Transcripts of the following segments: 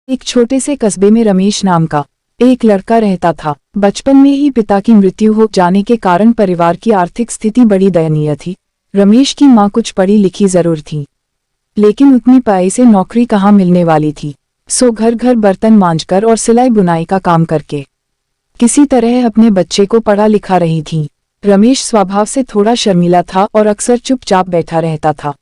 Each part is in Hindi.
एक छोटे से कस्बे में रमेश नाम का एक लड़का रहता था। बचपन में ही पिता की मृत्यु हो जाने के कारण परिवार की आर्थिक स्थिति बड़ी दयनीय थी। रमेश की मां कुछ पढ़ी लिखी जरूर थी, लेकिन उतनी पैसे से नौकरी कहाँ मिलने वाली थी। सो घर घर बर्तन मांजकर और सिलाई बुनाई का काम करके किसी तरह अपने बच्चे को पढ़ा लिखा रही थी। रमेश स्वभाव से थोड़ा शर्मीला था और अक्सर चुपचाप बैठा रहता था।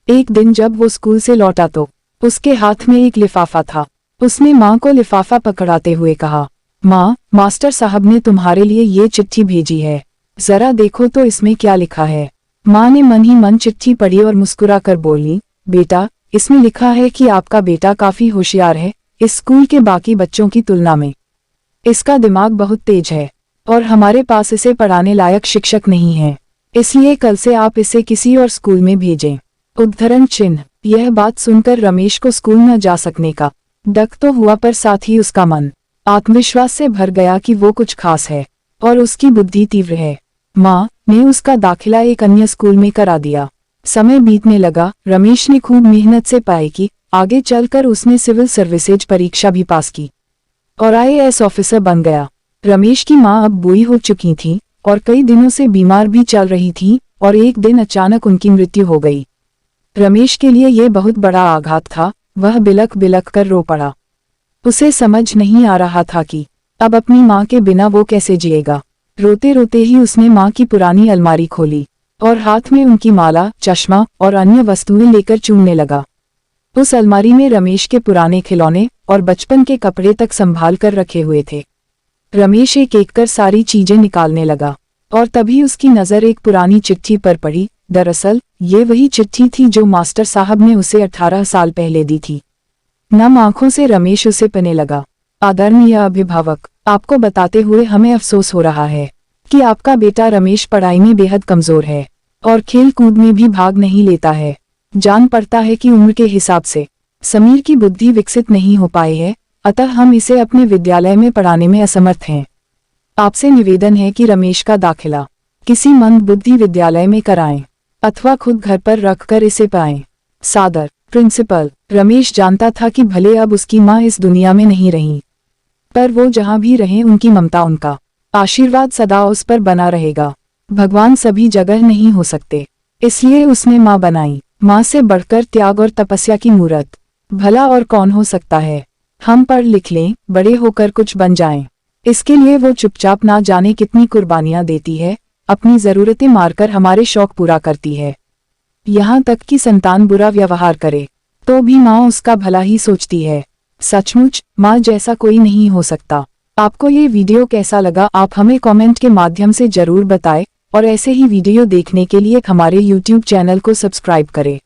एक दिन जब वो स्कूल से लौटा तो उसके हाथ में एक लिफाफा था। उसने माँ को लिफाफा पकड़ाते हुए कहा, माँ, मास्टर साहब ने तुम्हारे लिए ये चिट्ठी भेजी है, जरा देखो तो इसमें क्या लिखा है। माँ ने मन ही मन चिट्ठी पढ़ी और मुस्कुराकर बोली, बेटा, इसमें लिखा है कि आपका बेटा काफी होशियार है, इस स्कूल के बाकी बच्चों की तुलना में इसका दिमाग बहुत तेज है और हमारे पास इसे पढ़ाने लायक शिक्षक नहीं है, इसलिए कल से आप इसे किसी और स्कूल में भेजें। उद्धरण चिन्ह। यह बात सुनकर रमेश को स्कूल न जा सकने का डक तो हुआ, पर साथ ही उसका मन आत्मविश्वास से भर गया कि वो कुछ खास है और उसकी बुद्धि तीव्र है। माँ ने उसका दाखिला एक अन्य स्कूल में करा दिया। समय बीतने लगा। रमेश ने खूब मेहनत से पढ़ाई की। आगे चलकर उसने सिविल सर्विसेज परीक्षा भी पास की और IAS ऑफिसर बन गया। रमेश की माँ अब बूढ़ी हो चुकी थी और कई दिनों से बीमार भी चल रही थी और एक दिन अचानक उनकी मृत्यु हो गई। रमेश के लिए यह बहुत बड़ा आघात था। वह बिलख बिलख कर रो पड़ा। उसे समझ नहीं आ रहा था कि अब अपनी माँ के बिना वो कैसे जिएगा। रोते रोते ही उसने माँ की पुरानी अलमारी खोली और हाथ में उनकी माला, चश्मा और अन्य वस्तुएं लेकर चूमने लगा। उस अलमारी में रमेश के पुराने खिलौने और बचपन के कपड़े तक संभाल कर रखे हुए थे। रमेश एक एक कर सारी चीजें निकालने लगा और तभी उसकी नजर एक पुरानी चिट्ठी पर पड़ी। दरअसल ये वही चिट्ठी थी जो मास्टर साहब ने उसे 18 साल पहले दी थी। नम आंखों से रमेश उसे पढ़ने लगा। आदरणीय अभिभावक, आपको बताते हुए हमें अफसोस हो रहा है कि आपका बेटा रमेश पढ़ाई में बेहद कमजोर है और खेल कूद में भी भाग नहीं लेता है। जान पड़ता है कि उम्र के हिसाब से समीर की बुद्धि विकसित नहीं हो पाई है, अतः हम इसे अपने विद्यालय में पढ़ाने में असमर्थ हैं। आपसे निवेदन है कि रमेश का दाखिला किसी मंद बुद्धि विद्यालय में कराएं अथवा खुद घर पर रखकर इसे पाएं। सादर, प्रिंसिपल। रमेश जानता था कि भले अब उसकी माँ इस दुनिया में नहीं रही, पर वो जहाँ भी रहे उनकी ममता, उनका आशीर्वाद सदा उस पर बना रहेगा। भगवान सभी जगह नहीं हो सकते, इसलिए उसने माँ बनाई। माँ से बढ़कर त्याग और तपस्या की मूरत भला और कौन हो सकता है। हम पढ़ लिख लें, बड़े होकर कुछ बन जाएं, इसके लिए वो चुपचाप ना जाने कितनी कुर्बानियां देती है, अपनी जरूरतें मारकर हमारे शौक पूरा करती है। यहाँ तक कि संतान बुरा व्यवहार करे तो भी माँ उसका भला ही सोचती है। सचमुच माँ जैसा कोई नहीं हो सकता। आपको ये वीडियो कैसा लगा, आप हमें कमेंट के माध्यम से जरूर बताएं और ऐसे ही वीडियो देखने के लिए हमारे YouTube चैनल को सब्सक्राइब करें।